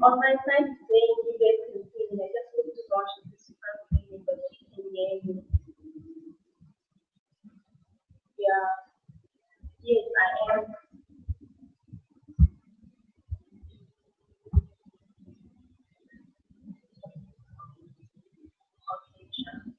On my side today, you guys can see me. I just need to launch this super clean, but you can hear me. Yeah. Yes, I am. Okay, sure.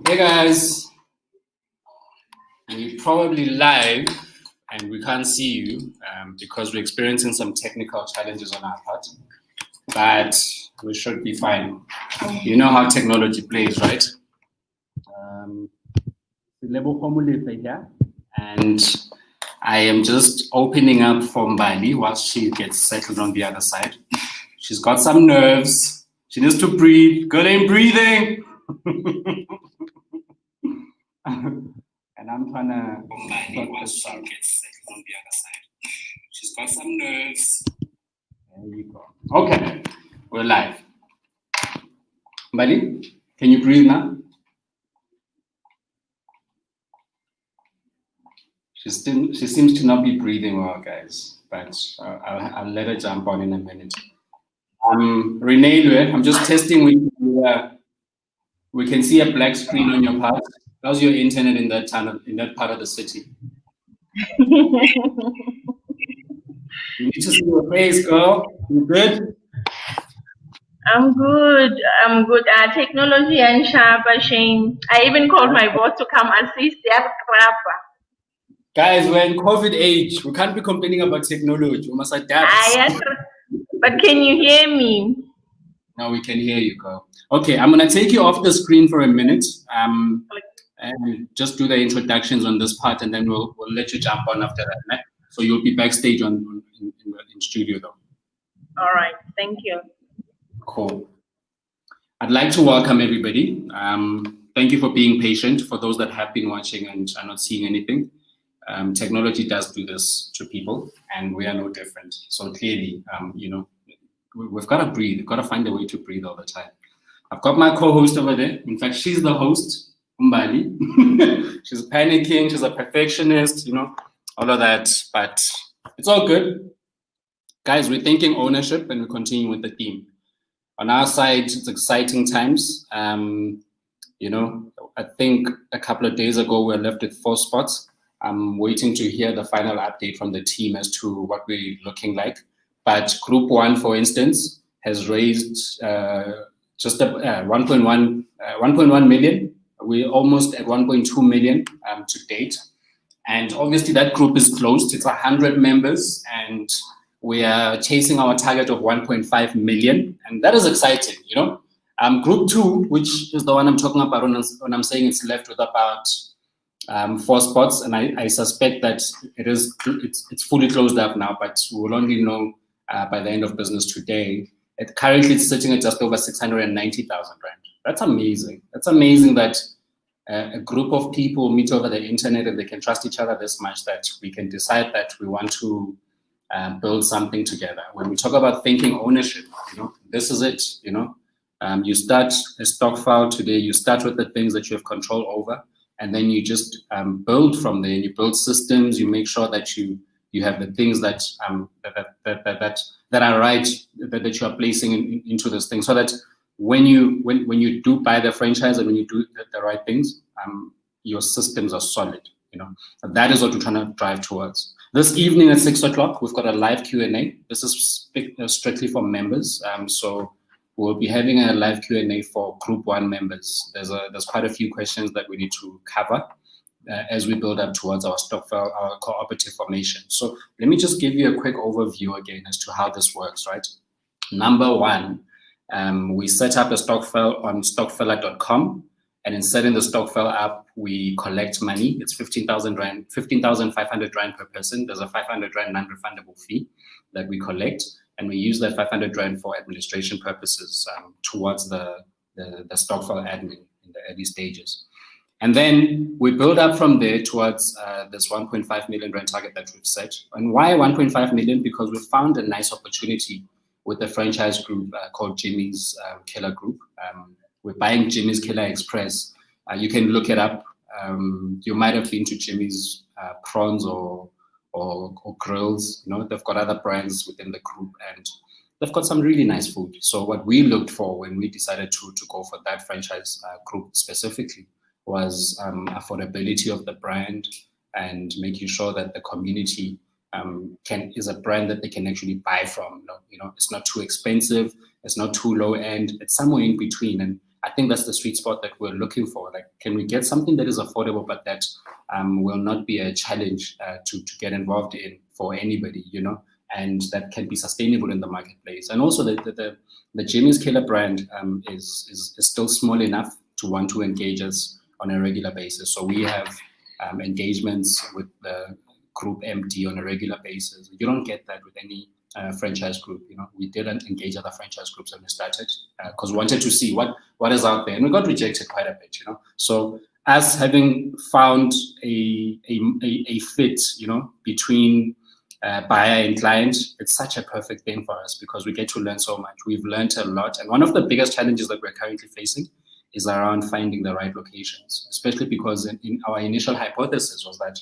Hey guys, we're probably live and we can't see you because we're experiencing some technical challenges on our part, but we should be fine. You know how technology plays, right? And I am just opening up for Mbali while she gets settled on the other side. She's got some nerves. She needs to breathe. Girl ain't breathing. And I'm trying to while she gets settled on the other side. She's got some nerves. There you go. Okay, we're live. Mbali, can you breathe now? She seems to not be breathing well, guys, but I'll let her jump on in a minute. Renee, I'm just testing with you. We can see a black screen on your part. How's your internet in that part of the city? You need to see your face, girl. You good? I'm good. I'm good. Technology and sharp shame. I even called my boss to come assist. Guys, we're in COVID age. We can't be complaining about technology. We must adapt. Yes, but can you hear me? Now we can hear you, girl. Okay, I'm gonna take you off the screen for a minute. And just do the introductions on this part, and then we'll let you jump on after that. Right? So you'll be backstage in studio though. All right. Thank you. Cool. I'd like to welcome everybody. Thank you for being patient. For those that have been watching and are not seeing anything, technology does do this to people, and we are no different. So clearly, we've got to breathe. We've got to find a way to breathe all the time. I've got my co-host over there. In fact, she's the host, Mbali. She's panicking. She's a perfectionist, all of that. But it's all good. Guys, we're thinking ownership, and we continue with the theme. On our side, it's exciting times. I think a couple of days ago, we were left with 4 spots. I'm waiting to hear the final update from the team as to what we're looking like. But Group 1, for instance, has raised just 1.1 million. We're almost at 1.2 million to date. And obviously that group is closed. It's 100 members, and we are chasing our target of 1.5 million. And that is exciting, Group 2, which is the one I'm talking about when I'm saying it's left with about 4 spots. And I suspect that it's fully closed up now, but we'll only know by the end of business today. It currently is sitting at just over 690,000 rand. That's amazing. That's amazing that a group of people meet over the internet and they can trust each other this much that we can decide that we want to build something together. When we talk about thinking ownership, this is it. You start a stock file today. You start with the things that you have control over, and then you just build from there. You build systems. You make sure that you have the things that are right, that you are placing into this thing, so that when you do buy the franchise and when you do the right things, your systems are solid. That is what we're trying to drive towards. This evening at 6 o'clock, we've got a live Q&A. This is strictly for members, so we'll be having a live Q&A for Group 1 members. There's quite a few questions that we need to cover as we build up towards our Stokvel, our cooperative formation. So let me just give you a quick overview again as to how this works, right? Number 1, we set up a Stokvel on stokveler.com, and in setting the Stokvel up, we collect money. It's 15,500 rand per person. There's a 500 rand non-refundable fee that we collect, and we use that 500 rand for administration purposes towards the Stokvel admin in the early stages. And then we build up from there towards this 1.5 million rand target that we've set. And why 1.5 million? Because we found a nice opportunity with the franchise group called Jimmy's Killer Group. We're buying Jimmy's Killer Express. You can look it up. You might have been to Jimmy's prawns or grills. They've got other brands within the group, and they've got some really nice food. So what we looked for when we decided to go for that franchise group specifically was affordability of the brand and making sure that the community is a brand that they can actually buy from. It's not too expensive, it's not too low end, it's somewhere in between. And I think that's the sweet spot that we're looking for. Like, can we get something that is affordable, but that will not be a challenge to get involved in for anybody, and that can be sustainable in the marketplace. And also the Jimmy's Killer brand is still small enough to want to engage us on a regular basis. So we have engagements with the group MD on a regular basis. You don't get that with any franchise group. We didn't engage other franchise groups when we started because we wanted to see what is out there, and we got rejected quite a bit. So us having found a fit, between buyer and client, it's such a perfect thing for us because we get to learn so much. We've learned a lot, and one of the biggest challenges that we're currently facing is around finding the right locations, especially because in our initial hypothesis was that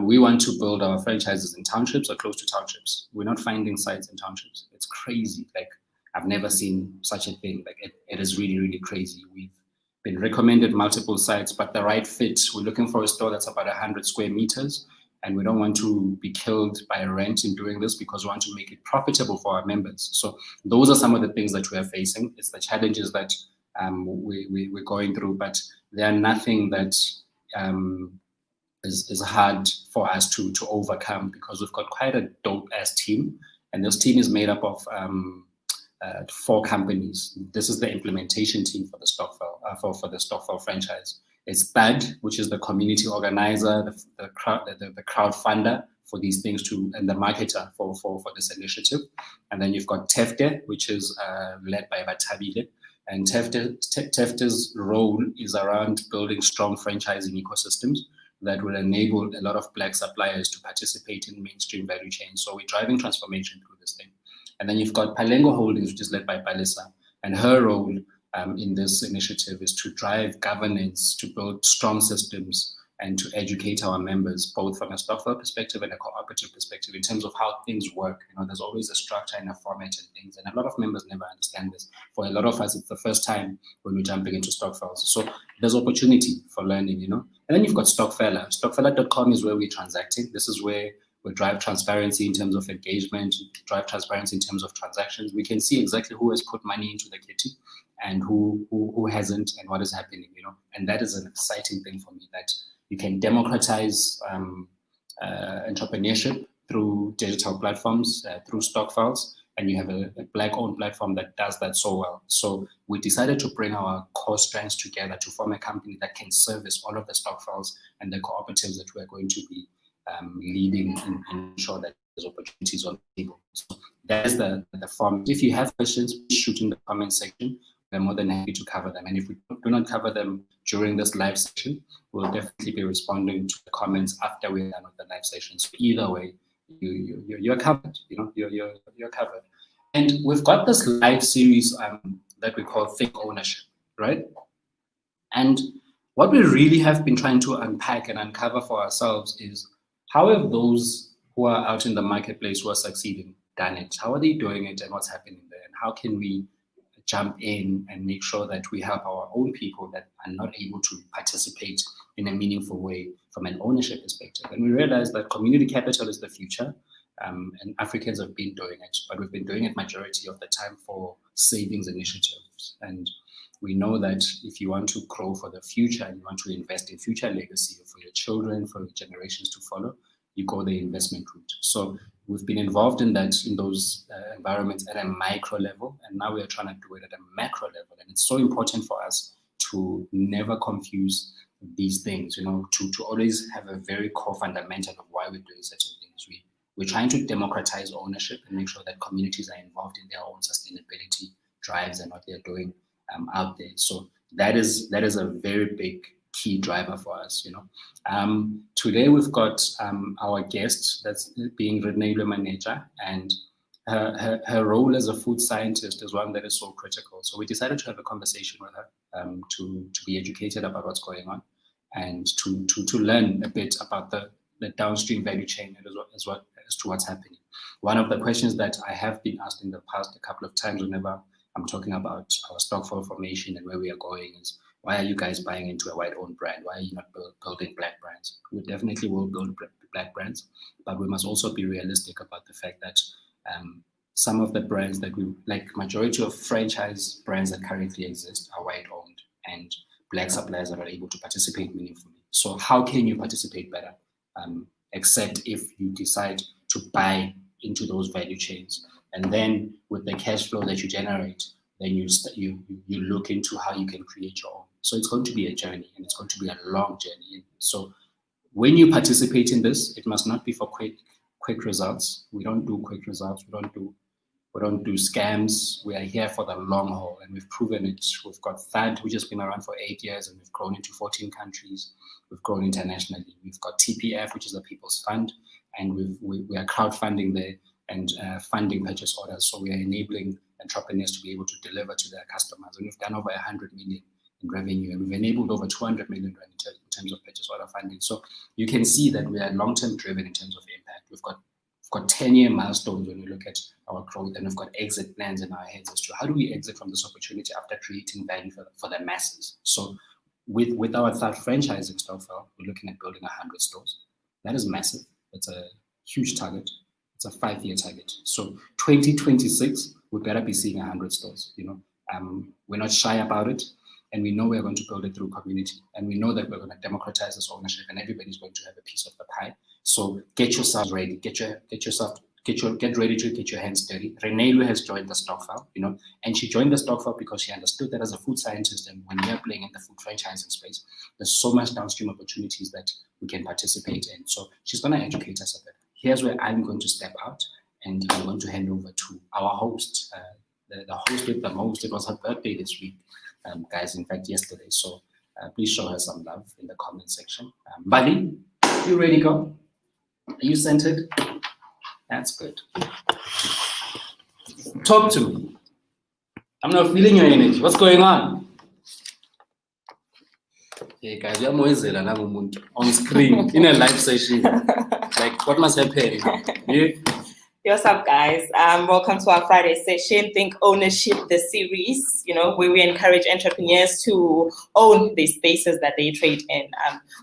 we want to build our franchises in townships or close to townships. We're not finding sites in townships. It's crazy. Like, I've never seen such a thing. Like, it is really, really crazy. We've been recommended multiple sites, but the right fit, we're looking for a store that's about 100 square meters. And we don't want to be killed by rent in doing this because we want to make it profitable for our members. So those are some of the things that we are facing. It's the challenges that we're going through, but they are nothing that is hard for us to overcome, because we've got quite a dope-ass team. And this team is made up of 4 companies. This is the implementation team for the Stokvel, for the Stokvel franchise. It's THUD, which is the community organizer, the crowdfunder for these things and the marketer for this initiative. And then you've got TEFTE, which is led by Batabile. And TEFTE's role is around building strong franchising ecosystems that will enable a lot of Black suppliers to participate in mainstream value chains. So we're driving transformation through this thing. And then you've got Palengo Holdings, which is led by Palisa. And her role in this initiative is to drive governance, to build strong systems, and to educate our members, both from a Stokvel perspective and a cooperative perspective, in terms of how things work. There's always a structure and a format and things, and a lot of members never understand this. For a lot of us, it's the first time when we're jumping into Stokvels. So there's opportunity for learning, And then you've got Stokvela. Stokvela.com is where we're transacting. This is where we drive transparency in terms of engagement, drive transparency in terms of transactions. We can see exactly who has put money into the kitty and who hasn't, and what is happening, And that is an exciting thing for me, that you can democratize entrepreneurship through digital platforms, through Stokvels, and you have a Black-owned platform that does that so well. So we decided to bring our core strengths together to form a company that can service all of the Stokvels and the cooperatives that we're going to be leading and ensure that there's opportunities on the table. So that is the form. If you have questions, please shoot in the comment section. We're more than happy to cover them. And if we do not cover them during this live session, we'll definitely be responding to the comments after we're done with the live session. So either way, you're covered. You're covered. And we've got this live series that we call Think Ownership, right? And what we really have been trying to unpack and uncover for ourselves is, how have those who are out in the marketplace who are succeeding done it? How are they doing it, and what's happening there? And how can we jump in and make sure that we help our own people that are not able to participate in a meaningful way from an ownership perspective? And we realize that community capital is the future, and Africans have been doing it, but we've been doing it majority of the time for savings initiatives. And we know that if you want to grow for the future and you want to invest in future legacy for your children, for your generations to follow, you go the investment route. So we've been involved in that, in those environments at a micro level, and now we are trying to do it at a macro level. And it's so important for us to never confuse these things, to always have a very core fundamental of why we're doing certain things. We're trying to democratize ownership and make sure that communities are involved in their own sustainability drives and what they're doing out there. So that is a very big key driver for us. Today we've got our guest that's being Renee Manager, and her role as a food scientist is one that is so critical. So we decided to have a conversation with her to be educated about what's going on, and to learn a bit about the downstream value chain as to what's happening. One of the questions that I have been asked in the past a couple of times whenever I'm talking about our Stokvel formation and where we are going is, why are you guys buying into a white-owned brand? Why are you not building Black brands? We definitely will build Black brands, but we must also be realistic about the fact that some of the brands that we like, majority of franchise brands that currently exist are white-owned, and Black suppliers are not able to participate meaningfully. So how can you participate better, except if you decide to buy into those value chains? And then with the cash flow that you generate, then you look into how you can create your own. So it's going to be a journey, and it's going to be a long journey. So when you participate in this, it must not be for quick results. We don't do quick results. We don't do scams. We are here for the long haul, and we've proven it. We've got THUD, which has been around for 8 years, and we've grown into 14 countries. We've grown internationally. We've got TPF, which is the People's Fund, and we are crowdfunding there and funding purchase orders. So we are enabling entrepreneurs to be able to deliver to their customers. And we've done over 100 million in revenue, and we've enabled over 200 million in terms of purchase order funding. So you can see that we are long-term driven in terms of impact. We've got 10-year milestones when we look at our growth, and we've got exit plans in our heads as to how do we exit from this opportunity after creating value for the masses. So with our third franchise in Stokvel, we're looking at building 100 stores. That is massive. It's a huge target. It's a 5-year target. So 2026, we better be seeing 100 stores. We're not shy about it, and we know we're going to build it through community, and we know that we're going to democratize this ownership, and everybody's going to have a piece of the pie. So get yourselves ready. Get ready to get your hands dirty. Renelu has joined the Stokvel, and she joined the Stokvel because she understood that as a food scientist, and when we are playing in the food franchising space, there's so much downstream opportunities that we can participate in. So she's going to educate us a bit. Here's where I'm going to step out, and I'm going to hand over to our host, the host with the most. It was her birthday this week, guys, in fact, yesterday. So please show her some love in the comment section. Buddy, you ready, go? Are you centered? That's good. Talk to me. I'm not feeling your energy. What's going on? Hey guys, we are on screen in a live session. Like, what must happen? Yeah. What's up, guys? Welcome to our Friday session, Think Ownership, the series, where we encourage entrepreneurs to own the spaces that they trade in.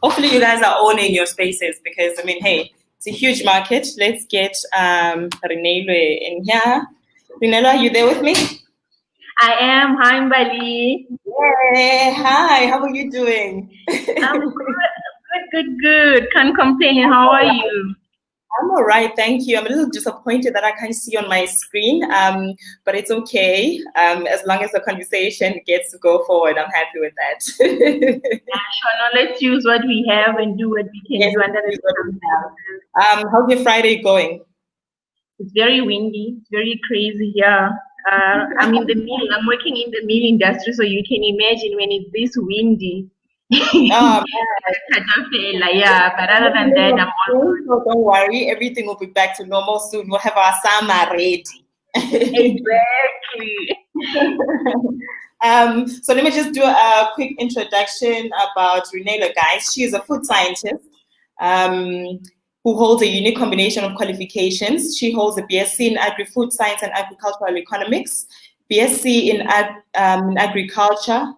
Hopefully you guys are owning your spaces because, hey, it's a huge market. Let's get Renelu in here. Renelu, are you there with me? I am. Hi, Mbali. Hey, hi. How are you doing? I'm good. Can't complain. How are you? I'm all right, thank you. I'm a little disappointed that I can't see on my screen, but it's okay. As long as the conversation gets to go forward, I'm happy with that. Sure. Now let's use what we have and do what we can do under the circumstances. How's your Friday going? It's very windy. It's very crazy here. I'm in the mill. I'm working in the mill industry, so you can imagine when it's this windy. Oh, yeah, but other than that, I'm all good. So don't worry, everything will be back to normal soon. We'll have our summer ready. Exactly. So let me just do a quick introduction about Renelu, guys. She is a food scientist who holds a unique combination of qualifications. She holds a BSc in Agri-Food Science and Agricultural Economics, BSc in Agriculture.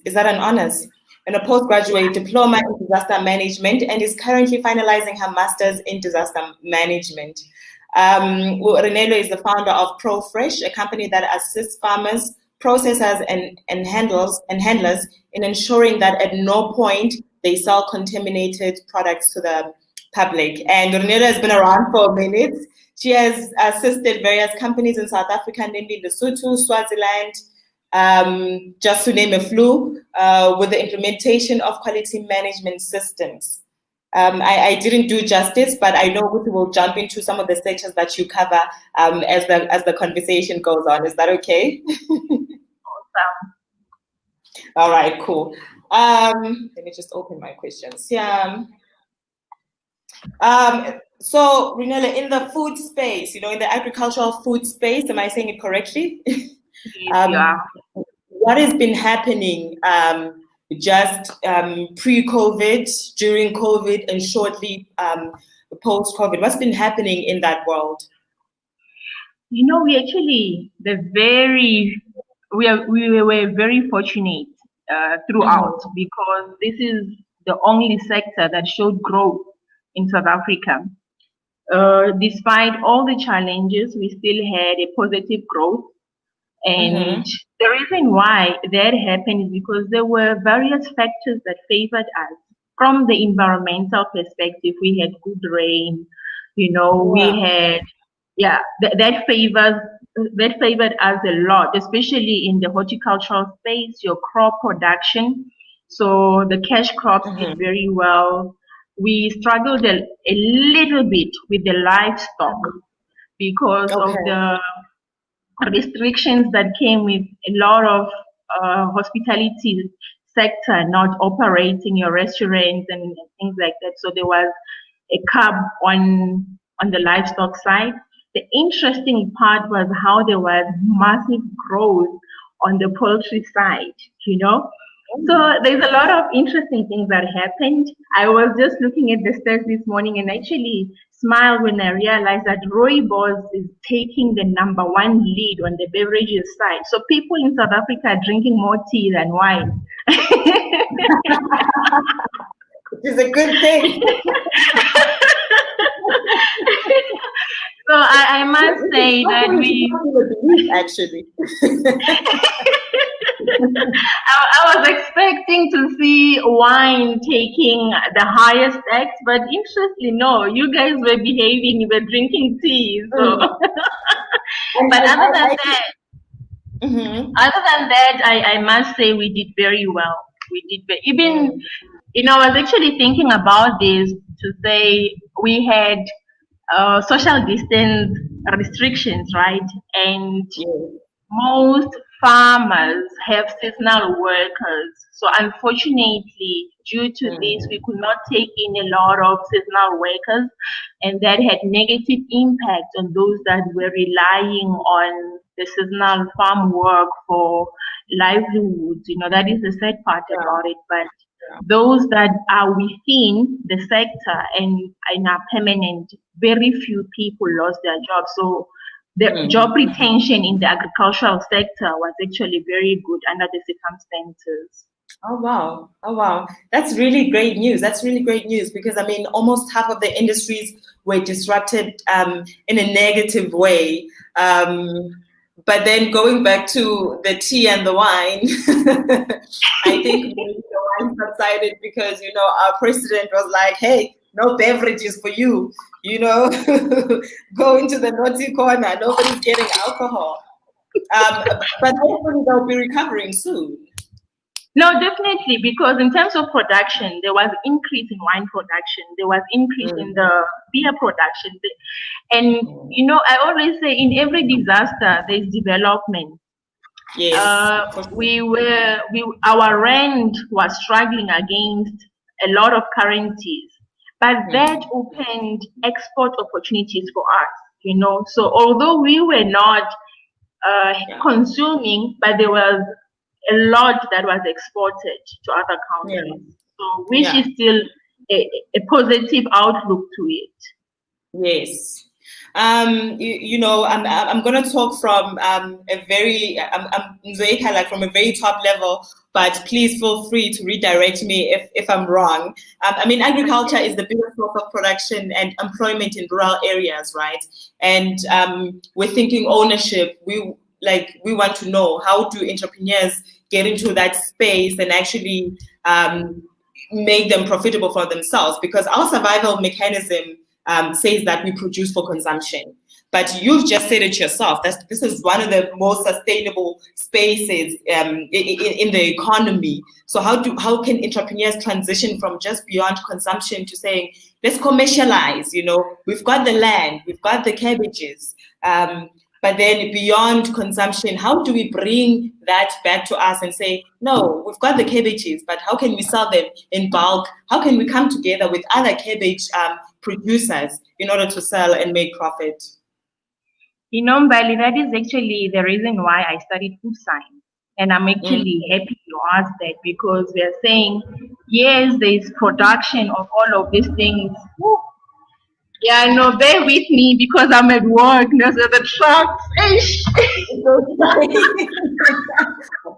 Is that an honors? And a postgraduate diploma in disaster management, and is currently finalizing her master's in disaster management. Renelu is the founder of ProFresh, a company that assists farmers, processors, and handlers in ensuring that at no point they sell contaminated products to the public. And Renelu has been around for a minute. She has assisted various companies in South Africa, namely Lesotho, Swaziland, just to name a few, with the implementation of quality management systems. I didn't do justice, but I know we will jump into some of the sections that you cover as the conversation goes on. Is that okay? Awesome. All right, cool. Let me just open my questions. Yeah. So Renelu, in the food space, in the agricultural food space, am I saying it correctly? Yeah. What has been happening just pre-COVID, during COVID, and shortly post-COVID? What's been happening in that world? We actually we were very fortunate throughout because this is the only sector that showed growth in South Africa. Despite all the challenges, we still had a positive growth. And the reason why that happened is because there were various factors that favored us. From the environmental perspective, we had good rain, we had, that favored us a lot, especially in the horticultural space, your crop production. So the cash crops did very well. We struggled a little bit with the livestock because of the restrictions that came with a lot of hospitality sector not operating, your restaurants and things like that. So there was a cap on the livestock side. The interesting part was how there was massive growth on the poultry side, So there's a lot of interesting things that happened. I was just looking at the stats this morning and actually smiled when I realized that Rooibos is taking the #1 lead on the beverages side. So people in South Africa are drinking more tea than wine. which is a good thing. So I must say that we actually. I was expecting to see wine taking the highest X, but interestingly, no, you guys were behaving, you were drinking tea. So, but other than that, I must say we did very well. We did even, I was actually thinking about this to say we had social distance restrictions, right? And most farmers have seasonal workers. So unfortunately, due to this, we could not take in a lot of seasonal workers, and that had negative impact on those that were relying on the seasonal farm work for livelihoods. That is the sad part about it. But those that are within the sector and are permanent, very few people lost their jobs. So the job retention in the agricultural sector was actually very good under the circumstances. Oh, wow. Oh, wow. That's really great news. That's really great news because, I mean, almost half of the industries were disrupted in a negative way. But then going back to the tea and the wine, I think maybe the wine subsided because, our president was like, hey, no beverages for you, go into the naughty corner, nobody's getting alcohol. But hopefully they'll be recovering soon. No, definitely, because in terms of production, there was increase in wine production, there was increase in the beer production. And, I always say in every disaster, there's development. Yes. Our rand was struggling against a lot of currencies, but that opened export opportunities for us, So although we were not consuming, but there was a lot that was exported to other countries. So which is still a positive outlook to it. Yes. I'm going to talk from I'm from a very top level, but please feel free to redirect me if I'm wrong. Agriculture is the biggest source of production and employment in rural areas, right? And we're thinking ownership. We want to know, how do entrepreneurs get into that space and actually make them profitable for themselves? Because our survival mechanism says that we produce for consumption. But you've just said it yourself, that this is one of the most sustainable spaces in the economy. So how can entrepreneurs transition from just beyond consumption to saying, let's commercialize, we've got the land, we've got the cabbages, but then beyond consumption, how do we bring that back to us and say, no, we've got the cabbages, but how can we sell them in bulk? How can we come together with other cabbage producers in order to sell and make profit? Mbali, that is actually the reason why I studied food science. And I'm actually happy you asked that, because we are saying, yes, there's production of all of these things. Yeah, no, bear with me because I'm at work. There's the trucks.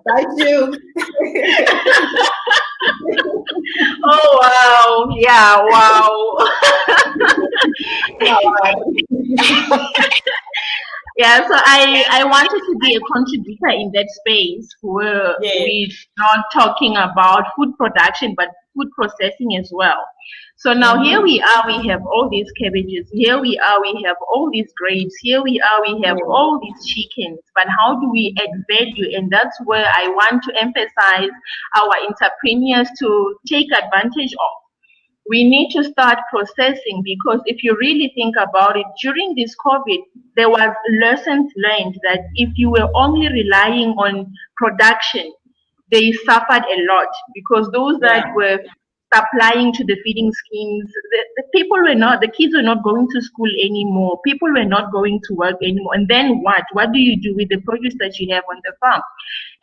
Thank you. Oh, wow. Yeah, wow. Yeah, so I wanted to be a contributor in that space where we're not talking about food production, but food processing as well. So now here we are, we have all these cabbages. Here we are, we have all these grapes. Here we are, we have all these chickens. But how do we add value? And that's where I want to emphasize our entrepreneurs to take advantage of. We need to start processing, because if you really think about it, during this COVID, there was lessons learned that if you were only relying on production, they suffered a lot, because those that were supplying to the feeding schemes, the kids were not going to school anymore. People were not going to work anymore. And then what? What do you do with the produce that you have on the farm?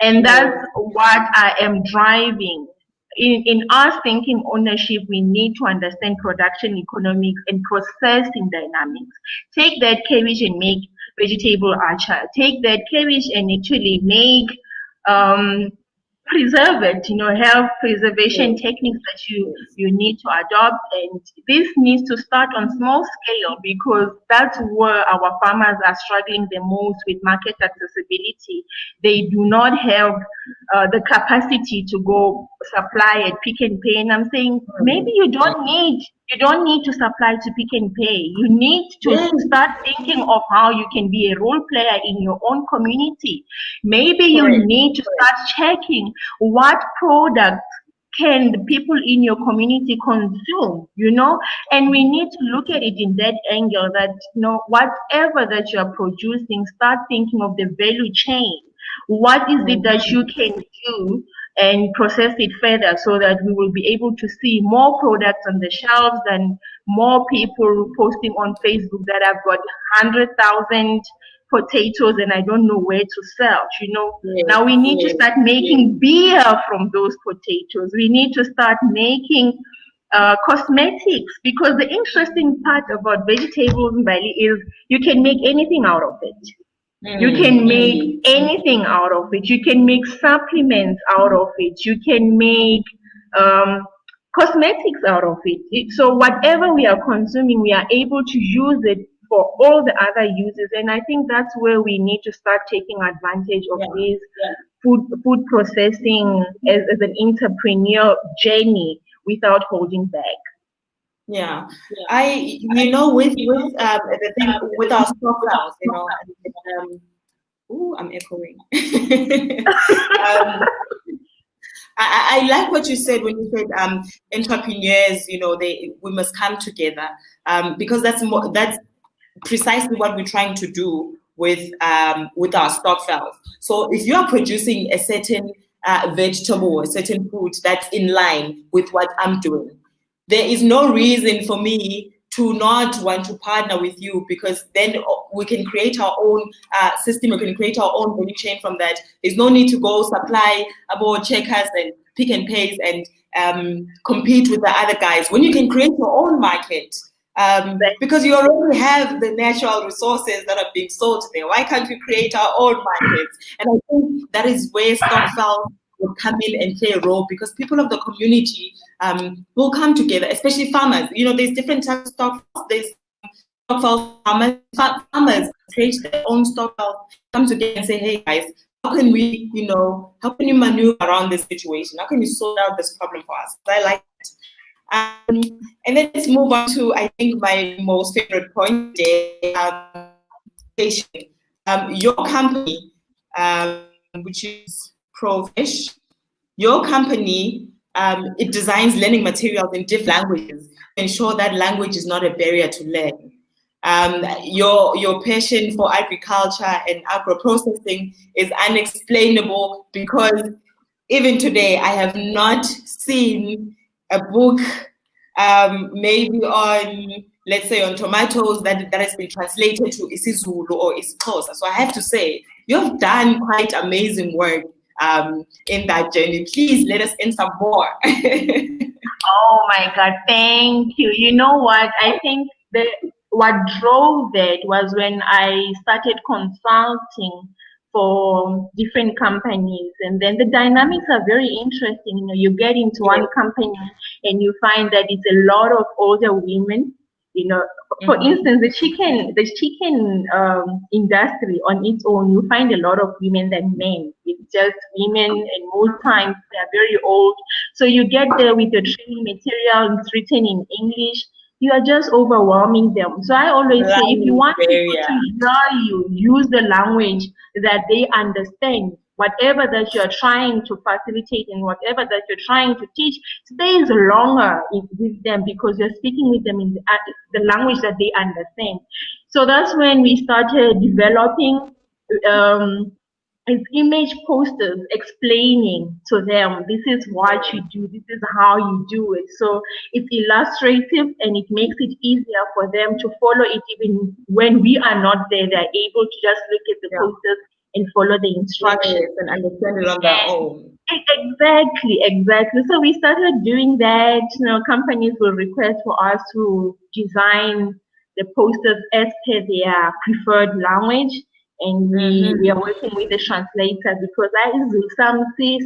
And that's what I am driving. In us thinking ownership, we need to understand production economics and processing dynamics. Take that cabbage and make vegetable acar. Take that cabbage and actually make preserve it, health preservation techniques that you need to adopt. And this needs to start on small scale, because that's where our farmers are struggling the most with market accessibility. They do not have the capacity to go supply at Pick and Pay. And I'm saying, maybe you don't need to supply to Pick and Pay. You need to start thinking of how you can be a role player in your own community. Maybe you need to start checking what products can the people in your community consume, and we need to look at it in that angle, that whatever that you are producing, start thinking of the value chain. What is it that you can do and process it further, so that we will be able to see more products on the shelves and more people posting on Facebook that I've got 100,000 potatoes and I don't know where to sell. Now we need to start making beer from those potatoes. We need to start making cosmetics, because the interesting part about vegetables, Bali, is you can make anything out of it. You can make anything out of it. You can make supplements out of it. You can make cosmetics out of it. So whatever we are consuming, we are able to use it for all the other uses. And I think that's where we need to start taking advantage of this food processing as an entrepreneur journey without holding back. Yeah, with the thing with our Stokwels, I'm echoing. I like what you said when you said entrepreneurs, we must come together, because that's precisely what we're trying to do with our Stokwels. So if you are producing a certain vegetable or a certain food that's in line with what I'm doing, there is no reason for me to not want to partner with you, because then we can create our own system, we can create our own value chain from that. There's no need to go supply about checkers and Pick and Pays and compete with the other guys, when you can create your own market. Because you already have the natural resources that are being sold there. Why can't we create our own markets? And I think that is where Stokvel will come in and play a role, because people of the community will come together, especially farmers. There's different types of Stokvel. There's Stokvel farmers create their own Stokvel, come together and say, hey guys, how can you maneuver around this situation? How can you sort out this problem for us? I like it. And then let's move on to, I think, my most favorite point today, your company, which is Profish, your company, it designs learning materials in different languages to ensure that language is not a barrier to learn. Your passion for agriculture and agro-processing is unexplainable, because even today I have not seen a book maybe on, let's say, on tomatoes that has been translated to isiZulu or isiXhosa. So I have to say, you've done quite amazing work in that journey. Please let us in some more. Oh my God, thank you. You know what? I think what drove that was when I started consulting for different companies, and then the dynamics are very interesting. You get into one company and you find that it's a lot of older women. For instance, the chicken industry on its own, you find a lot of women than men. It's just women, and most times they're very old. So you get there with the training material, it's written in English. You are just overwhelming them. So I always say, if you want people to hear you, use the language that they understand. Whatever that you're trying to facilitate and whatever that you're trying to teach stays longer with them, because you're speaking with them in the language that they understand. So that's when we started developing image posters explaining to them, this is what you do, this is how you do it. So it's illustrative and it makes it easier for them to follow it. Even when we are not there, they're able to just look at the posters and follow the instructions and understand it on their own. Exactly. So we started doing that. Companies will request for us to design the posters as per their preferred language. and we are working with the translator because that is something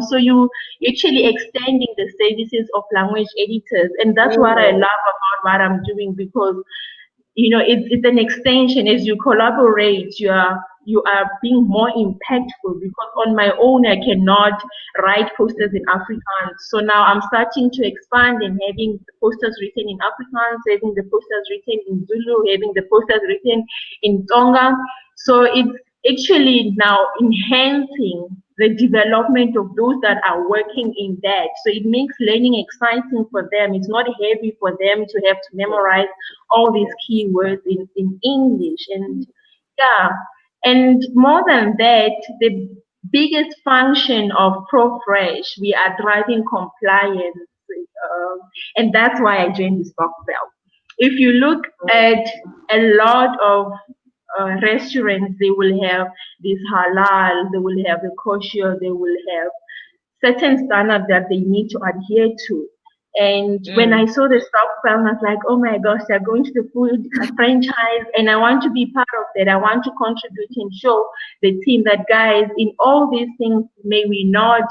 so you actually extending the services of language editors, and that's what I love about what I'm doing, because it's an extension. As you collaborate, you are being more impactful, because on my own I cannot write posters in Afrikaans. So now I'm starting to expand and having the posters written in Afrikaans, having the posters written in Zulu, having the posters written in Tonga. So it's actually now enhancing the development of those that are working in that. So it makes learning exciting for them. It's not heavy for them to have to memorize all these keywords in English. And yeah, and more than that, the biggest function of ProFresh, we are driving compliance. And that's why I joined the Stokvel. If you look at a lot of restaurants, they will have this halal, they will have the kosher, they will have certain standards that they need to adhere to. And when I saw the Stokvel, I was like, oh my gosh, they're going to the food franchise, and I want to be part of that. I want to contribute and show the team that, guys, in all these things, may we not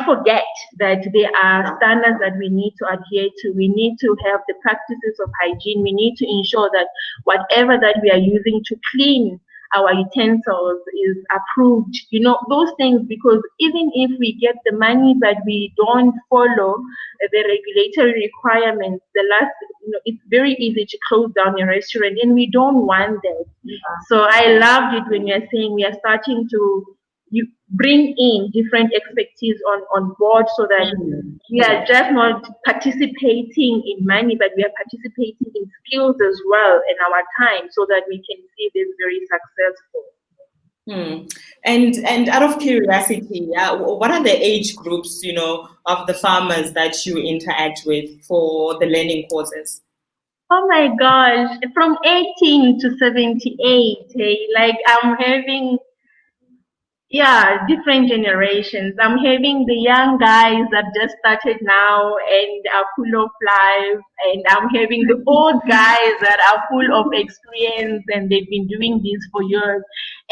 forget that there are standards that we need to adhere to. We need to have the practices of hygiene. We need to ensure that whatever that we are using to clean our utensils is approved. Those things, because even if we get the money but we don't follow the regulatory requirements, it's very easy to close down a restaurant, and we don't want that. So I loved it when you're saying we are starting to bring in different expertise on board, so that we are just not participating in money, but we are participating in skills as well in our time, so that we can see this very successful. And out of curiosity, what are the age groups, of the farmers that you interact with for the learning courses? Oh my gosh, from 18 to 78, hey, like I'm having different generations. I'm having the young guys that just started now and are full of life, and I'm having the old guys that are full of experience and they've been doing this for years.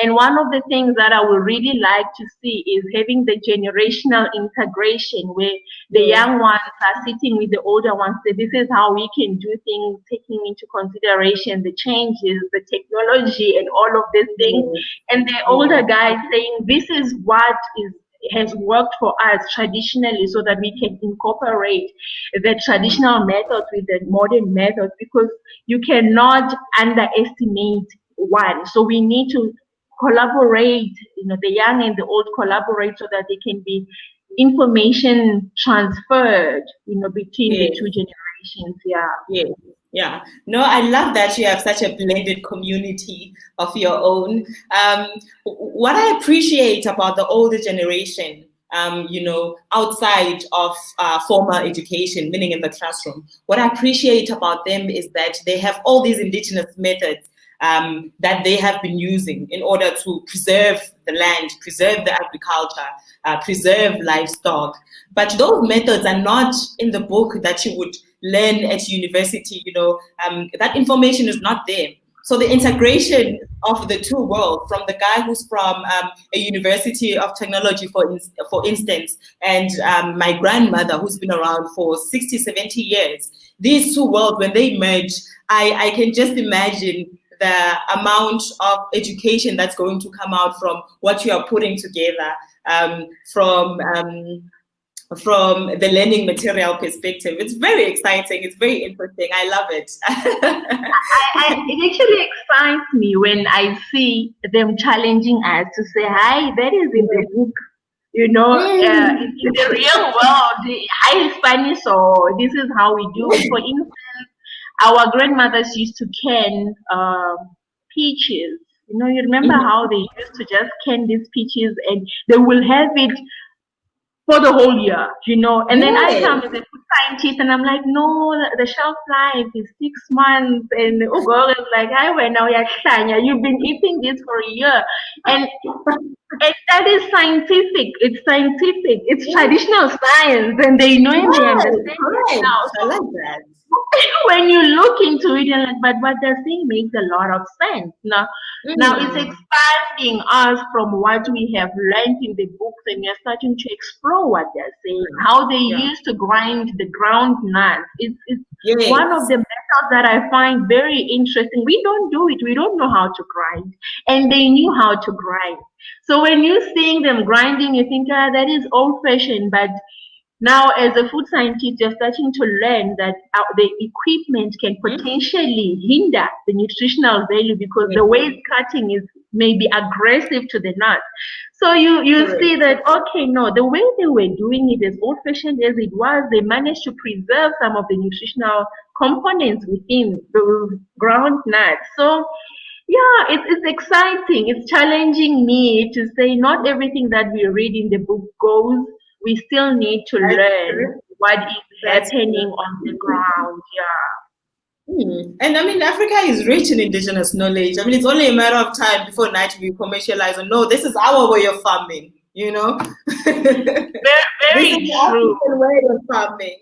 And one of the things that I would really like to see is having the generational integration, where the young ones are sitting with the older ones, say, this is how we can do things, taking into consideration the changes, the technology, and all of these things. And the older guys saying, this is what has worked for us traditionally, so that we can incorporate the traditional methods with the modern methods, because you cannot underestimate one. So we need to collaborate, the young and the old collaborate, so that they can be information transferred, between the two generations. Yeah. No, I love that you have such a blended community of your own. What I appreciate about the older generation, outside of formal education, meaning in the classroom, what I appreciate about them is that they have all these indigenous methods that they have been using in order to preserve the land, preserve the agriculture, preserve livestock. But those methods are not in the book that you would learn at university. That information is not there. So the integration of the two worlds, from the guy who's from a university of technology, for instance, and my grandmother who's been around for 60, 70 years, these two worlds, when they merge, I can just imagine the amount of education that's going to come out from what you are putting together, from the learning material perspective. It's very exciting. It's very interesting. I love it. It actually excites me when I see them challenging us to say, hi, that is in the book. In the real world, hi, Spanish, or this is how we do it. For instance, our grandmothers used to can peaches. You remember how they used to just can these peaches, and they will have it for the whole year, you know. And then I Yes. come as a food scientist and I'm like, no, the shelf life is 6 months. And Ugol is like, I went now, you've been eating this for a year. And that is scientific. It's scientific. It's traditional science, and they know it. They Yes, understand it correct. now. I like that. When you look into it, you're like, but what they're saying makes a lot of sense. Now it's Mm. expanding us from what we have learned in the books, and we're starting to explore what they're saying. How they Yeah. used to grind the ground nuts. It's Yes. one of the methods that I find very interesting. We don't do it. We don't know how to grind, and they knew how to grind. So when you're seeing them grinding, you think, that is old-fashioned, but now, as a food scientist, you're starting to learn that the equipment can potentially hinder the nutritional value because the way it's cutting is maybe aggressive to the nut. So you Correct. see that, okay, no, the way they were doing it, as old-fashioned as it was, they managed to preserve some of the nutritional components within the ground nuts. So yeah, it's exciting. It's challenging me to say not everything that we read in the book goes. We still need to That's learn true. what is That's happening true. on the ground. And I mean, Africa is rich in indigenous knowledge. I mean, it's only a matter of time before night we commercialize. And no, this is our way of farming. You know, Very, this is very the true. African way of farming.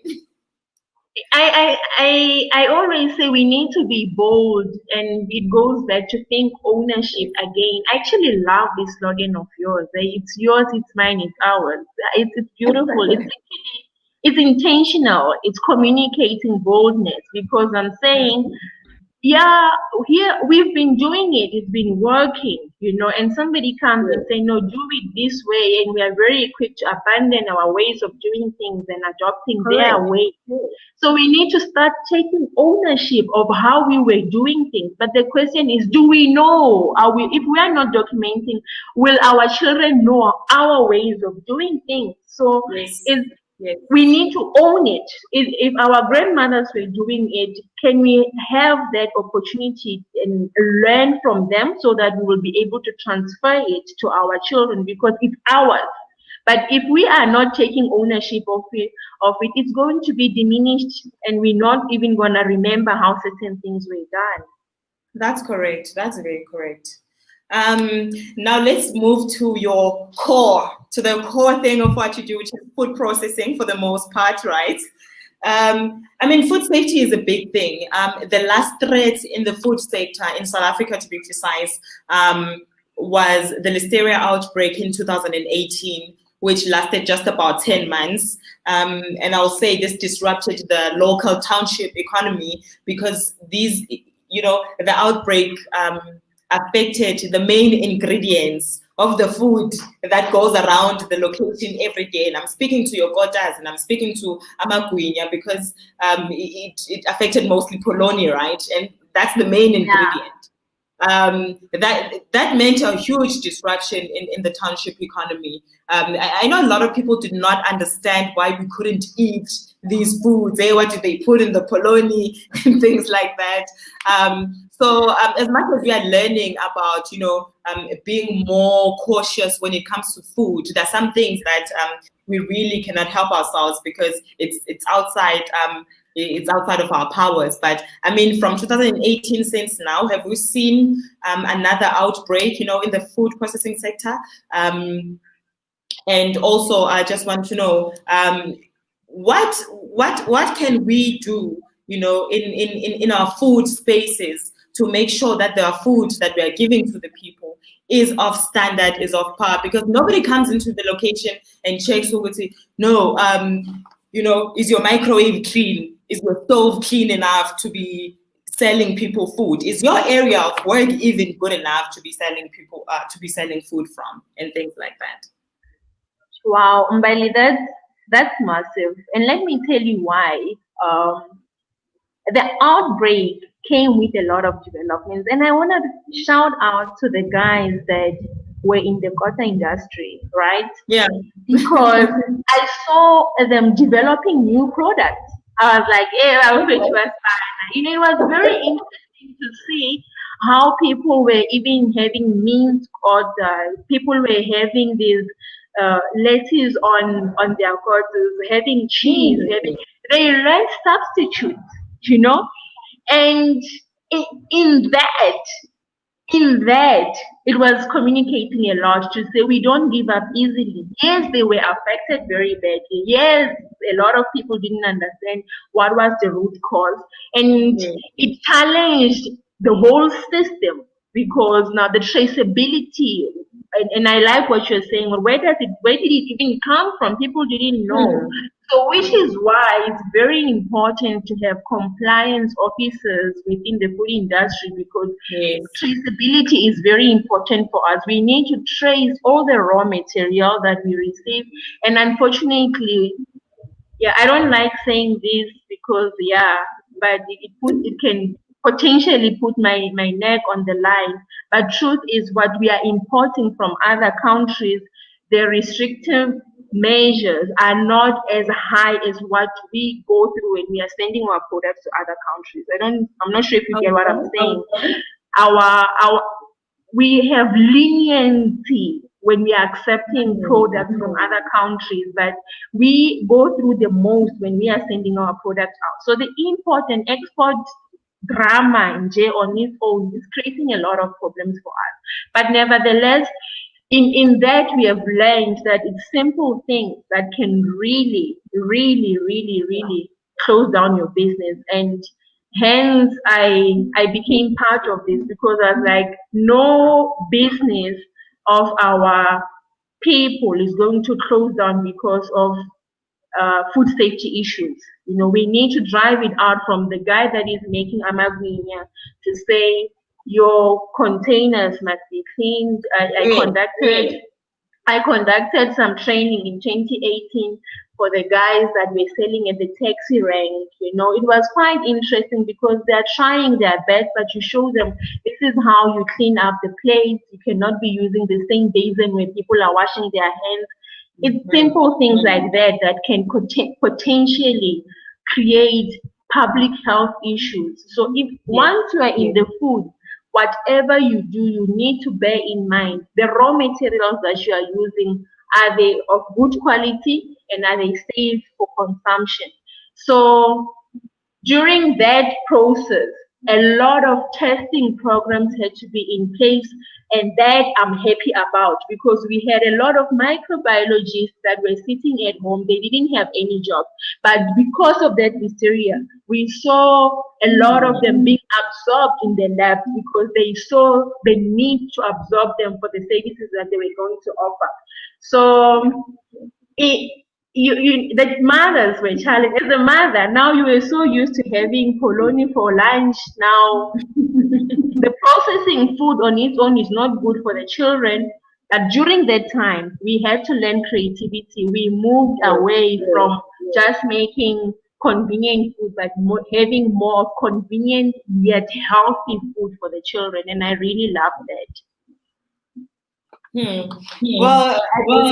I always say we need to be bold, and it goes back to think ownership again. I actually love this slogan of yours. It's yours, it's mine, it's ours. It's beautiful. It's intentional. It's communicating boldness because I'm saying, yeah, here we've been doing it. It's been working, you know. And somebody comes and say, no, do it this way, and we are very quick to abandon our ways of doing things and adopting their Correct. way. So we need to start taking ownership of how we were doing things. But the question is, do we know? If we are not documenting, will our children know our ways of doing things? So Yes. it's we need to own it. If our grandmothers were doing it, can we have that opportunity and learn from them so that we will be able to transfer it to our children because it's ours. But if we are not taking ownership of it, it's going to be diminished, and we're not even going to remember how certain things were done. That's correct. That's very correct. Now let's move to the core thing of what you do, which is food processing for the most part, right? I mean, food safety is a big thing. The last threat in the food sector in South Africa, to be precise, was the listeria outbreak in 2018, which lasted just about 10 months. And I'll say this disrupted the local township economy because the outbreak affected the main ingredients of the food that goes around the location every day. And I'm speaking to your kotas and I'm speaking to amagwinya because it affected mostly polony, right? And that's the main ingredient. That meant a huge disruption in the township economy. I know a lot of people did not understand why we couldn't eat these foods. What did they put in the polony and things like that. So as much as we are learning about, being more cautious when it comes to food, there are some things that we really cannot help ourselves because it's outside. It's outside of our powers. But I mean, from 2018 since now, have we seen another outbreak, in the food processing sector? And also, I just want to know what can we do, in our food spaces to make sure that the food that we are giving to the people is of standard, is of par, because nobody comes into the location and checks who would say, no, is your microwave clean? Is your stove clean enough to be selling people food? Is your area of work even good enough to be selling food from, and things like that? Wow, Mbali, that's massive. And let me tell you why. The outbreak came with a lot of developments, and I want to shout out to the guys that were in the cotton industry, right? Yeah. Because I saw them developing new products. I was like, hey, I wish it was fine. It was very interesting to see how people were even having means, or people were having these lettuce on their courses, having cheese, they learn substitutes, and in that, it was communicating a lot to say we don't give up easily. Yes, they were affected very badly. Yes, a lot of people didn't understand what was the root cause, and it challenged the whole system because now the traceability. And I like what you're saying. Well, where did it even come from? People didn't know. So, which is why it's very important to have compliance officers within the food industry because traceability is very important for us. We need to trace all the raw material that we receive. And unfortunately, I don't like saying this because, but it can potentially put my neck on the line. But truth is what we are importing from other countries, the restrictive measures are not as high as what we go through when we are sending our products to other countries. I'm not sure if you get what I'm saying. We have leniency when we are accepting products from other countries, but we go through the most when we are sending our products out. So the import and export drama in J on its own is creating a lot of problems for us. But nevertheless, in that we have learned that it's simple things that can really, really, really, really close down your business. And hence I became part of this because I was like, no business of our people is going to close down because of food safety issues. We need to drive it out from the guy that is making amagwinya to say your containers must be cleaned. I conducted some training in 2018 for the guys that were selling at the taxi rank. It was quite interesting because they're trying their best, but you show them this is how you clean up the plates. You cannot be using the same basin where people are washing their hands. It's simple things like that can potentially create public health issues. So if once you are in the food, whatever you do, you need to bear in mind the raw materials that you are using, are they of good quality and are they safe for consumption? So during that process, a lot of testing programs had to be in place, and that I'm happy about because we had a lot of microbiologists that were sitting at home. They didn't have any job, but because of that hysteria, we saw a lot of them being absorbed in the lab because they saw the need to absorb them for the services that they were going to offer. So the mothers were challenged. As a mother, now you were so used to having polony for lunch. Now, the processing food on its own is not good for the children. But during that time, we had to learn creativity. We moved away from just making convenient food, but having more convenient yet healthy food for the children. And I really love that. Well, there's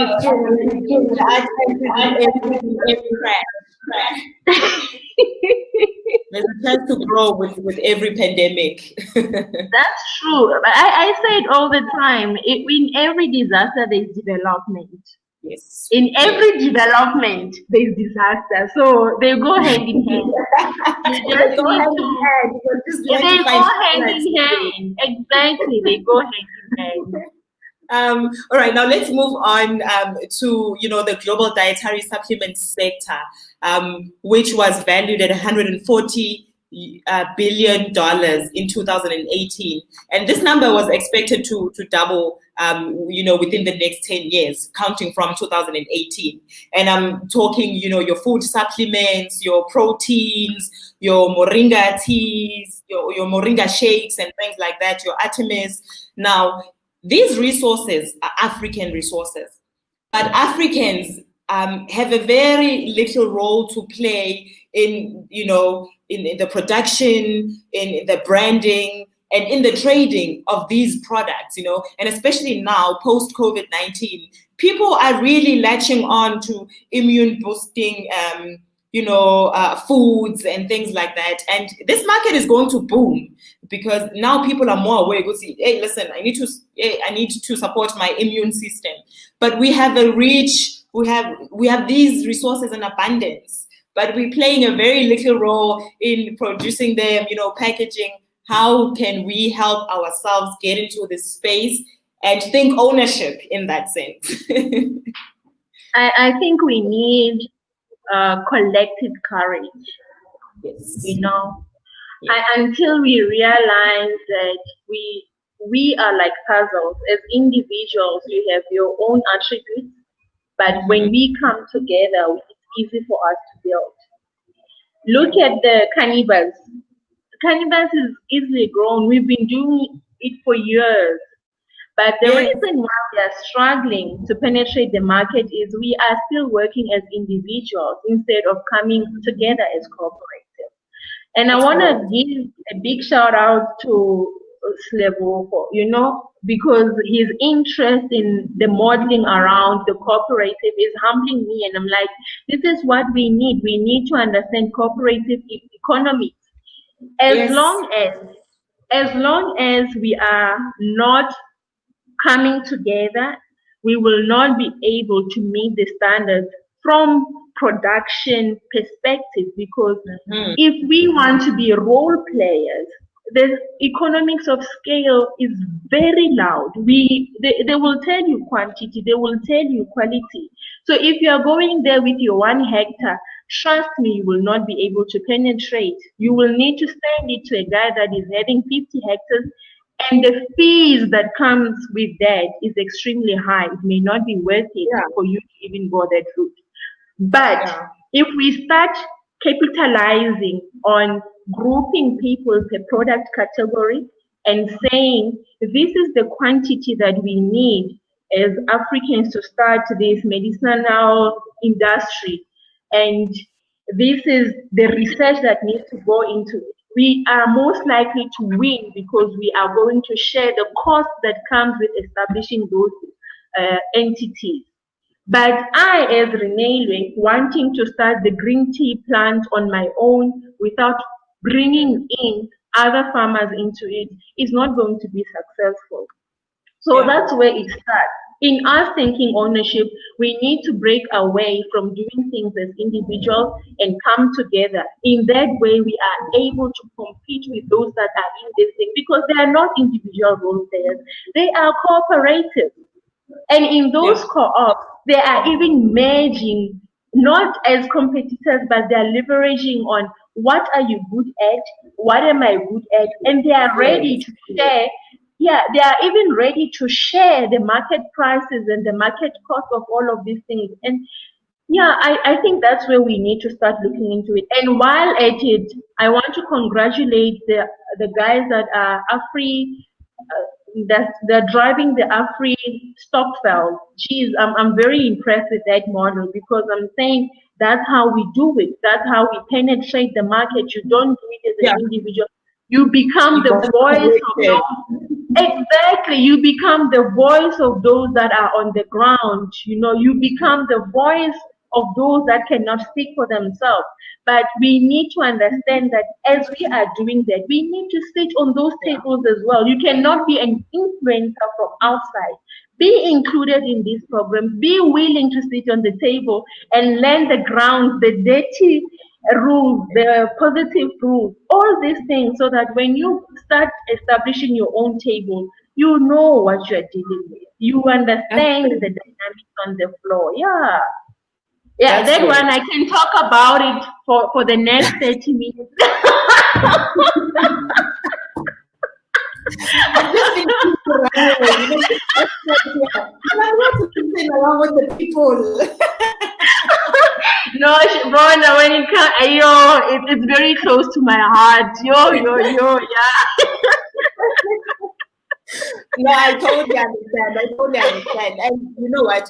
a chance to grow with every pandemic. That's true. I say it all the time. In every disaster, there's development. Yes. In every development, there's disaster. So they go hand in hand. They go hand in hand. Exactly. They go hand in hand. All right, now let's move on to the global dietary supplement sector, which was valued at $140 billion in 2018, and this number was expected to double, within the next 10 years, counting from 2018. And I'm talking, your food supplements, your proteins, your moringa teas, your moringa shakes, and things like that, your Artemis. Now, these resources are African resources, but Africans have a very little role to play in the production, in the branding, and in the trading of these products, and especially now, post-COVID-19, people are really latching on to immune boosting foods and things like that. And this market is going to boom because now people are more aware. Go see, hey, listen, I need to support my immune system. But we have we have these resources in abundance, but we're playing a very little role in producing them, packaging. How can we help ourselves get into this space and think ownership in that sense? I think we need collective courage. Yes. Until we realize that we are like puzzles. As individuals, you have your own attributes, but when we come together, it's easy for us to build. Look at the cannabis. Cannabis is easily grown. We've been doing it for years. But the reason why we are struggling to penetrate the market is we are still working as individuals instead of coming together as cooperatives. And I want to give a big shout out to Slevo, because his interest in the modeling around the cooperative is humbling me. And I'm like, this is what we need. We need to understand cooperative economics. As long as we are not coming together, we will not be able to meet the standards from production perspective, because if we want to be role players, the economics of scale is very loud. They will tell you quantity, they will tell you quality. So if you are going there with your 1 hectare, trust me, you will not be able to penetrate. You will need to send it to a guy that is having 50 hectares, and the fees that comes with that is extremely high. It may not be worth it for you to even go that route. But if we start capitalizing on grouping people per product category and saying this is the quantity that we need as Africans to start this medicinal industry, and this is the research that needs to go into it, we are most likely to win because we are going to share the cost that comes with establishing those entities. But I, as Renelwe, wanting to start the green tea plant on my own without bringing in other farmers into it, is not going to be successful. So that's where it starts. In us taking ownership, we need to break away from doing things as individuals and come together. In that way, we are able to compete with those that are in this thing, because they are not individual role players. They are cooperatives. And in those co-ops, they are even merging, not as competitors, but they are leveraging on what are you good at, what am I good at, and they are ready to share. They are even ready to share the market prices and the market cost of all of these things. And I think that's where we need to start looking into it. And while at it, I want to congratulate the guys that are they're driving the Afri Stokvel. Geez, I'm very impressed with that model, because I'm saying that's how we do it. That's how we penetrate the market. You don't do it as an individual. You become the voice of those. Exactly. You become the voice of those that are on the ground. You become the voice of those that cannot speak for themselves. But we need to understand that as we are doing that, we need to sit on those tables as well. You cannot be an influencer from outside. Be included in these programs. Be willing to sit on the table and learn the grounds, the dirty rules, the positive rules, all these things, so that when you start establishing your own table, you know what you're dealing with. You understand the dynamics on the floor. That's that good. One, I can talk about it for the next 30 minutes. I just think I want to sing along with the people. No, Rona, when it comes, it's very close to my heart. No, I totally understand. And you know what?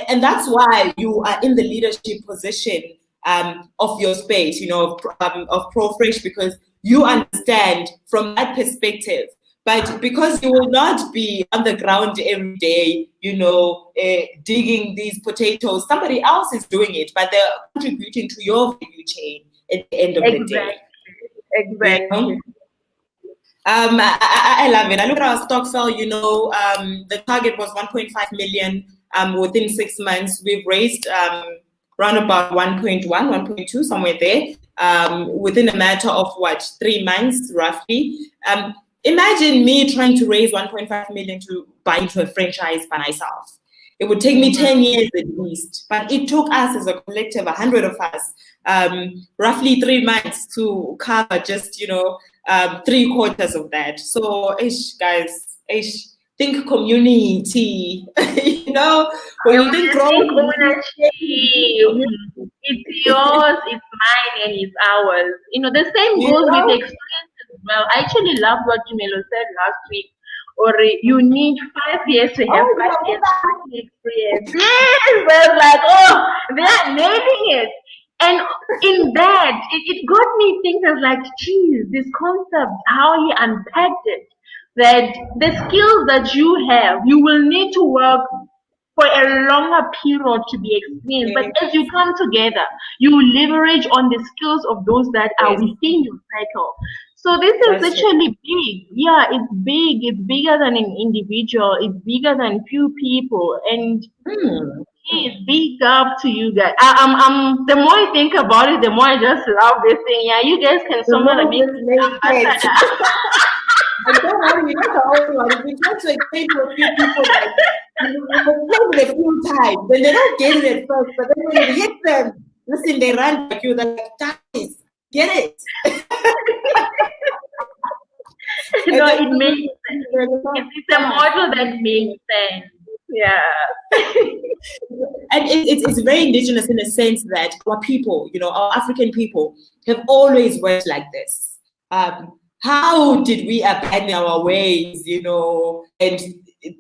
And that's why you are in the leadership position of your space, of ProFresh, because you understand from that perspective. But because you will not be on the ground every day, digging these potatoes, somebody else is doing it, but they're contributing to your value chain at the end of the day. Exactly. I love it. I look at our Stokvel, the target was 1.5 million within 6 months. We've raised around about 1.1, 1.2, somewhere there, within a matter of 3 months, roughly. Imagine me trying to raise 1.5 million to buy into a franchise by myself. It would take me 10 years at least, but it took us as a collective, 100 of us, roughly 3 months to cover just, 3/4 of that. So, guys, think community, when you think ownership. It's yours, it's mine, and it's ours. The same goes with experience as well. I actually loved what Jumelo said last week. Or you need 5 years to have 5 years of experience. Yes, I was like, oh, they are nailing it. And in that, it got me thinking like, geez, this concept, how he unpacked it, that the skills that you have, you will need to work for a longer period to be experienced. But as you come together, you leverage on the skills of those that are within your cycle. So this is actually big. Yeah, it's big. It's bigger than an individual. It's bigger than few people. And it's big up to you guys. The more I think about it, the more I just love this thing. Yeah, you guys can somewhat make ambassador. But don't worry, you're not the only one. We try to explain to a few people like you it a few times. Then they don't get it at first, but then when you hit them, listen, they run like you. They're like, guys, get it. No, it makes sense. It's a model that makes sense. Yeah. And it's very indigenous in the sense that our people, our African people, have always worked like this. How did we abandon our ways, and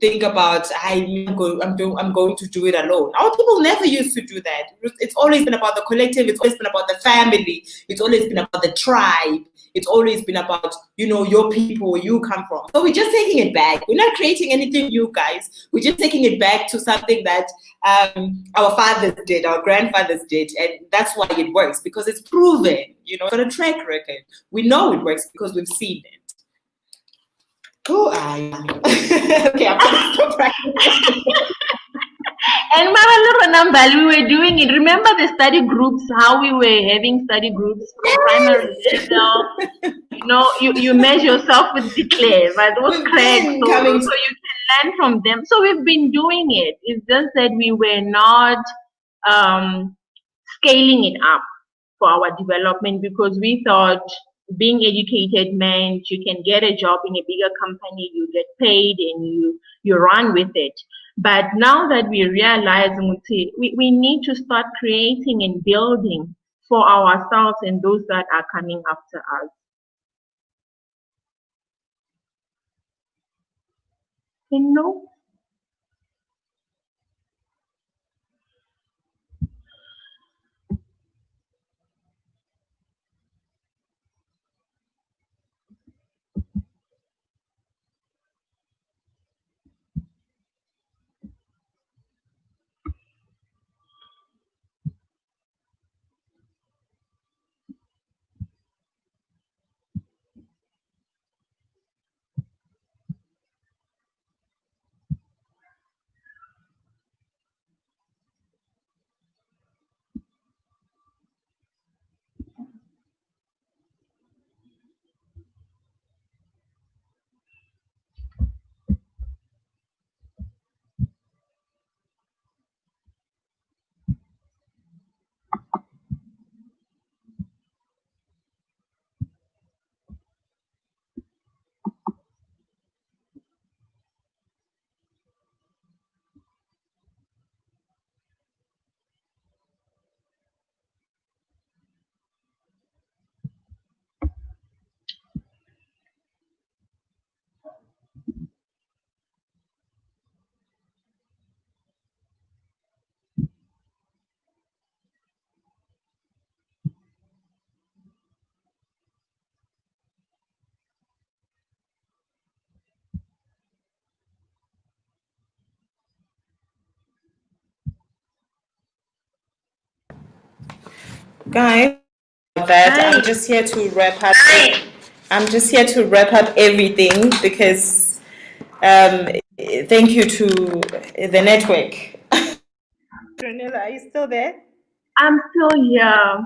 think about I'm going to do it alone? Our people never used to do that. It's always been about the collective. It's always been about the family. It's always been about the tribe. It's always been about, your people, where you come from. So we're just taking it back. We're not creating anything new, guys. We're just taking it back to something that our fathers did, our grandfathers did. And that's why it works, because it's proven, it's got a track record. We know it works because we've seen it. Who are you? Okay, I'm going to stop practicing. And Mama, we were doing it. Remember the study groups, how we were having study groups from primary level? You measure yourself with declare, right? Those cracks, so you can learn from them. So we've been doing it. It's just that we were not scaling it up for our development because we thought being educated meant you can get a job in a bigger company, you get paid, and you run with it. But now that we realize we need to start creating and building for ourselves and those that are coming after us. Guys, that Hi. I'm just here to wrap up. I'm just here to wrap up everything because thank you to the network. Renella, are you still there? I'm still here.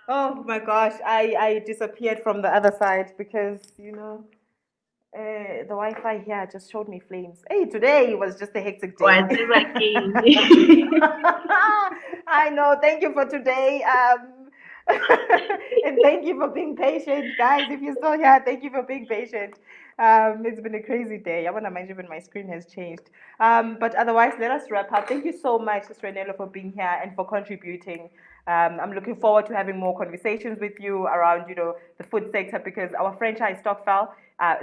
Oh my gosh, I disappeared from the other side because the Wi-Fi here just showed me flames. Hey, today was just a hectic day. Whatever came. I know. Thank you for today. And thank you for being patient, guys. If you're still here, thank you for being patient. It's been a crazy day. I want to mind even my screen has changed. But otherwise, let us wrap up. Thank you so much, Sister Renella, for being here and for contributing. I'm looking forward to having more conversations with you around, the food sector because our franchise Stokvel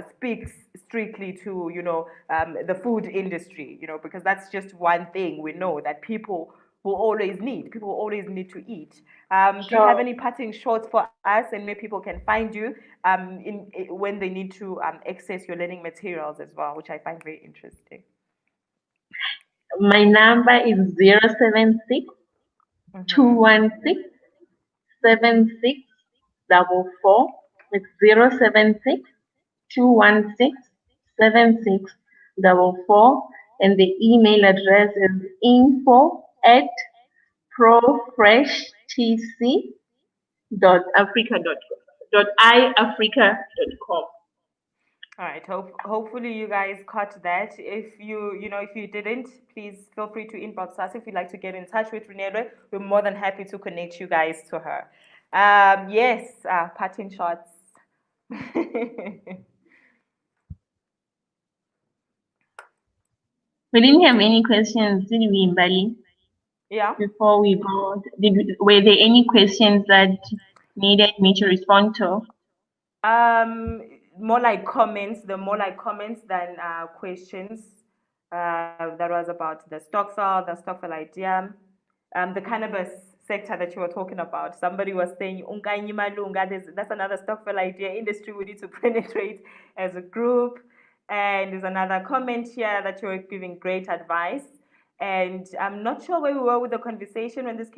speaks strictly to, the food industry, because that's just one thing we know that people will always need. People will always need to eat. Do you have any parting shots for us and where people can find you when they need to access your learning materials as well, which I find very interesting? My number is 076 216 7644. It's 076 216 7644. And the email address is info at profreshTC.africa.com. All right. Hopefully you guys caught that. If you didn't, please feel free to inbox us if you'd like to get in touch with Renee. We're more than happy to connect you guys to her. Yes, parting shots. We didn't have any questions, did we, Mbali? Yeah. Before we go, were there any questions that needed me to respond to? More like comments. The more like comments than questions. That was about the Stokvel idea, the cannabis sector that you were talking about. Somebody was saying, "Unkanyi malunga." That's another Stokvel idea. Industry we need to penetrate as a group. And there's another comment here that you were giving great advice. And I'm not sure where we were with the conversation when this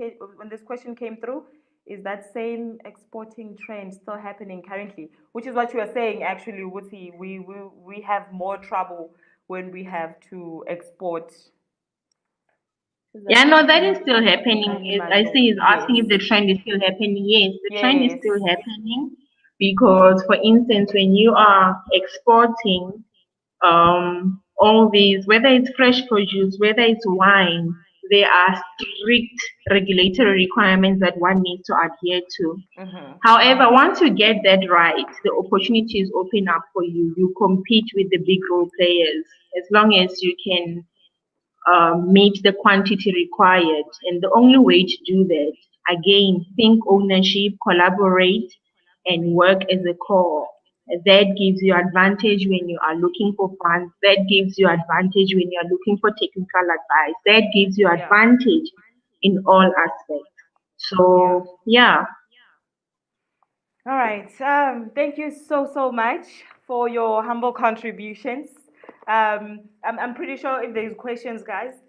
question came through. Is that same exporting trend still happening currently? Which is what you were saying, actually, Wuti. We have more trouble when we have to export. Yeah, no, that is still happening. I see he's asking if the Yes. trend is still happening. Yes, the trend is Yes. still happening because, for instance, when you are exporting all these, whether it's fresh produce, whether it's wine, there are strict regulatory requirements that one needs to adhere to. However, once you get that right, the opportunities open up for you. You compete with the big role players as long as you can meet the quantity required. And the only way to do that, again, think ownership, collaborate, and work as a core. That gives you advantage when you are looking for funds. That gives you advantage when you are looking for technical advice. That gives you advantage in all aspects. So, yeah. All right. Thank you so much for your humble contributions. I'm pretty sure if there's questions, guys,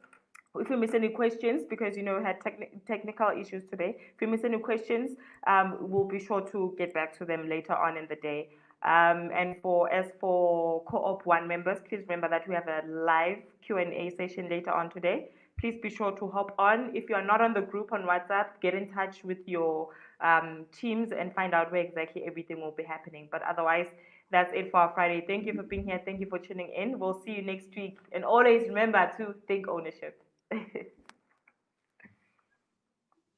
if you miss any questions, because we had technical issues today. If you miss any questions, we'll be sure to get back to them later on in the day. And as for Co-op One members, please remember that we have a live Q&A session later on today. Please be sure to hop on. If you are not on the group on WhatsApp, get in touch with your teams and find out where exactly everything will be happening. But otherwise, that's it for our Friday. Thank you for being here. Thank you for tuning in. We'll see you next week. And always remember to think ownership.